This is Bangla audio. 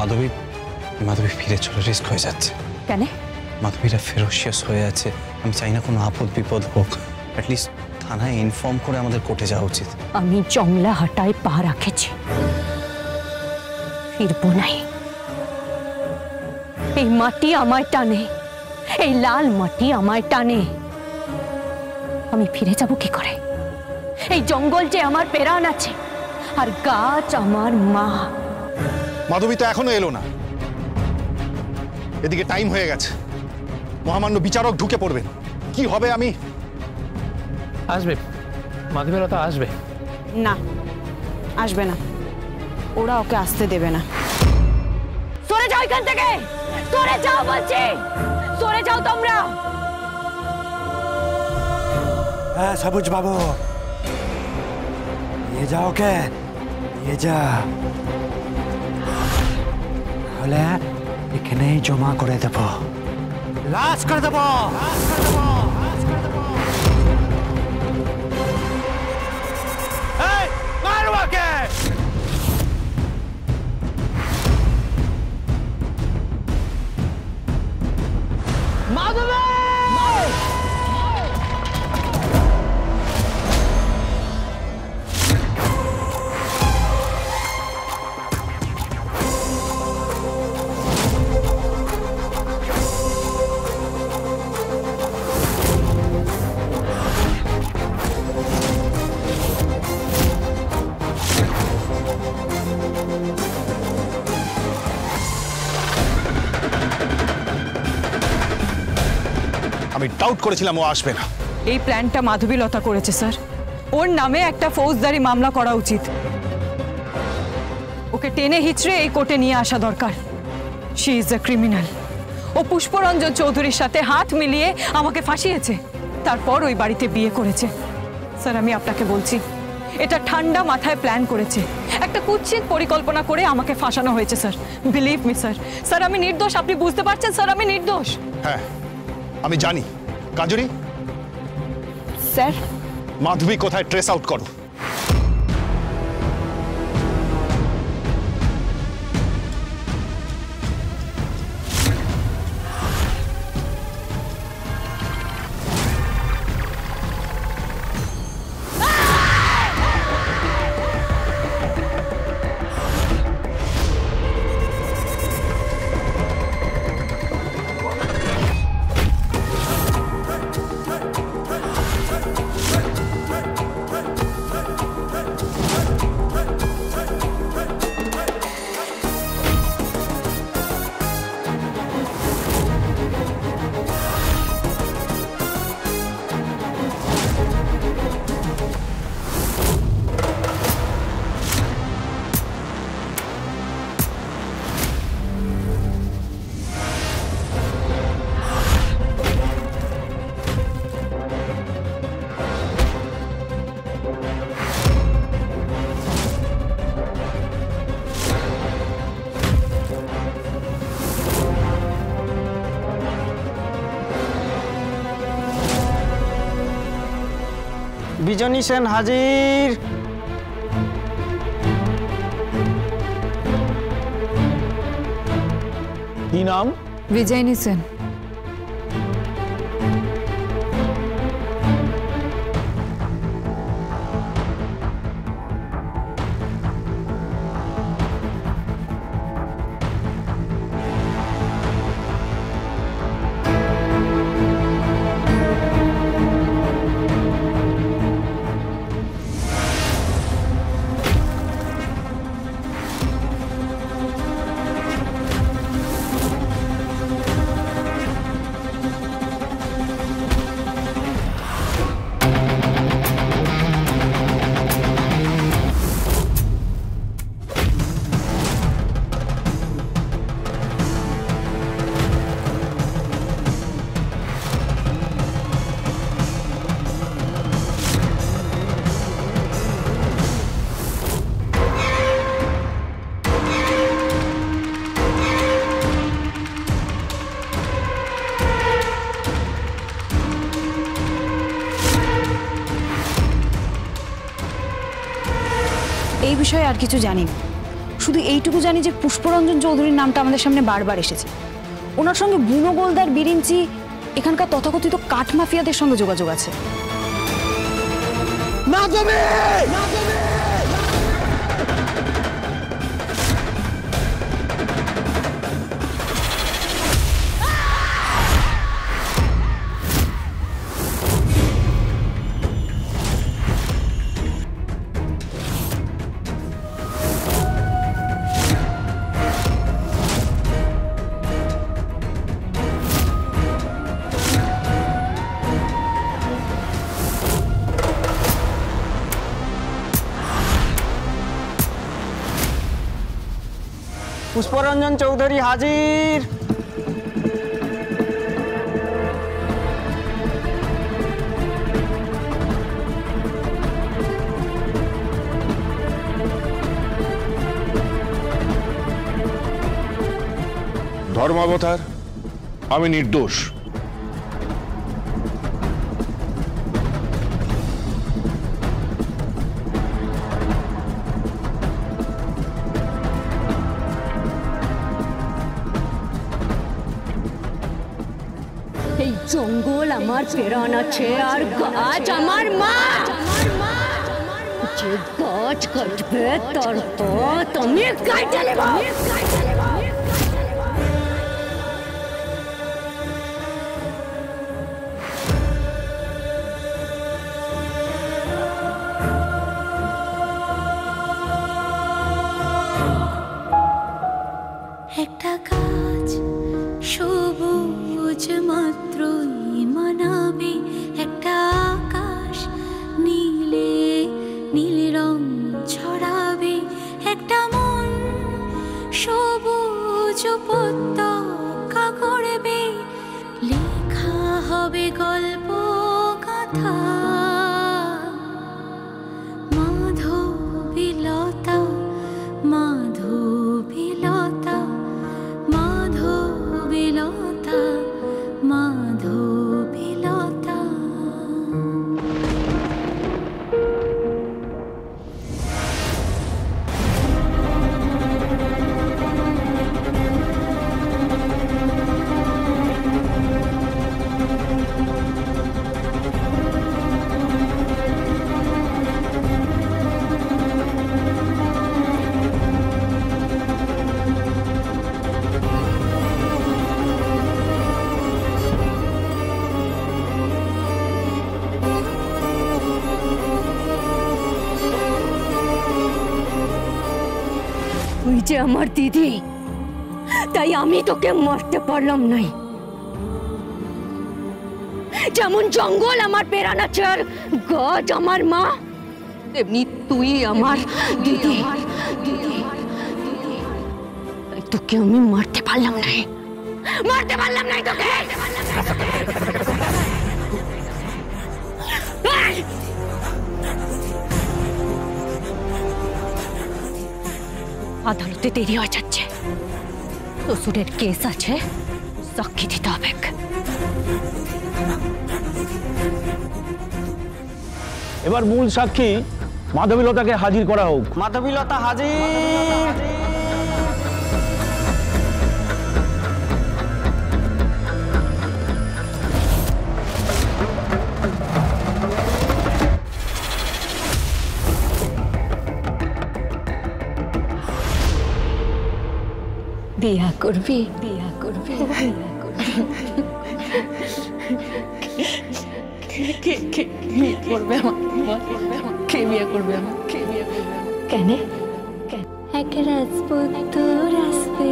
মাধবী মাধবী ফিরে চলে রিস্ক হয়ে যাচ্ছে। কেন? মাধবীরা ফেরোসিয়াস হয়ে আছে, আমি চাই না কোনো আপদ বিপদ হোক। অ্যাটলিস্ট থানায় ইনফর্ম করে আমাদের কোর্টে যাওয়া উচিত। আমি জংলা হাটায় পা রাখেছি, ফিরবো নাই। এই মাটি আমায় টানে, এই লাল মাটি আমায় টানে। আমি ফিরে যাব কি করে? এই জঙ্গল যে আমার প্রাণ আছে, আর গাছ আমার মা। মাধবী তো এখনো এলো না, এদিকে টাইম হয়ে গেছে, মহামান্য বিচারক ঢুকে পড়বেন, কি হবে? আমি আসবে, মাধবীলতা আসবে না, আসবে না, ওরা ওকে আসতে দেবে না। সরে যাও এখান থেকে, সরে যাও বলছি, সরে যাও তোমরা। হ্যাঁ সবুজ বাবু, নিয়ে যাও ওকে, নিয়ে যা, তাহলে এখানেই জমা করে দেব, লাশ করে দেব। মারো ওকে। মাধবী! আমি ডাউট করেছিলাম ও আসবে না। এই প্ল্যানটা মাধবীলতা করেছে স্যার, ওর নামে একটা ফৌজদারি মামলা করা উচিত। ওকে টেনে হিচড়ে এই কোর্টে নিয়ে আসা দরকার। She is a criminal. ও পুষ্পরঞ্জন চৌধুরীর সাথে হাত মিলিয়ে আমাকে ফাঁসিয়েছে, তারপর ওই বাড়িতে বিয়ে করেছে। স্যার আমি আপনাকে বলছি, এটা ঠান্ডা মাথায় প্ল্যান করেছে, একটা কুৎসিত পরিকল্পনা করে আমাকে ফাঁসানো হয়েছে sir. Believe me sir, sir আমি নির্দোষ, আপনি বুঝতে পারছেন স্যার আমি নির্দোষ। হ্যাঁ আমি জানি। কাজরি, স্যার, মাধবী কোথায় ট্রেস আউট করো। বিজনী সেন হাজির। কি নাম? বিজয়নী সেন। এই বিষয়ে আর কিছু জানি না, শুধু এইটুকু জানি যে পুষ্পরঞ্জন চৌধুরীর নামটা আমাদের সামনে বারবার এসেছে। ওনার সঙ্গে বুনো গোলদার, বিরিঞ্চি, এখানকার তথাকথিত কাঠ মাফিয়াদের সঙ্গে যোগাযোগ আছে। পুষ্পরঞ্জন চৌধুরী হাজির। ধর্মাবতার, আমি নির্দোষ। এই জঙ্গল আমার প্রাণ আছে আর গাছ আমার মা। যে গাছ কাটবে তার পথ আমি কাটে নেব। একটা গাছ সবুজ মাত্রই মানাবে, একটা আকাশ নীলে নীল রং ছড়াবে, একটা মন সবুজ উপত্যকা গড়বে, লেখা হবে গল্প গাথা। মাধবীলতা মাধবীলতা মাধবীলতা মাধবীলতা। তুই যে আমার দিদি, তাই আমি তোকে মারতে পারলাম নাই। যেমন জঙ্গল আমার প্রাণ আছে আর গাছ আমার মা, তেমনি তুই আমার দিদি। তাই তোকে আমি মারতে পারলাম নাই, মারতে পারলাম নাই তোকে। আদালতে দেরি হয়ে যাচ্ছে, শ্বশুরের কেস আছে, সাক্ষী দিতে হবে। এবার মূল সাক্ষী মাধবীলতাকে হাজির করা হোক। মাধবীলতা হাজির। বিয়া করবি, বিয়া করবি, বিয়া করবি। কে করবে আমার? কে বিয়া করবে আমার? কে বিয়া করবে? কেন? এক রাজপুত্র আসবে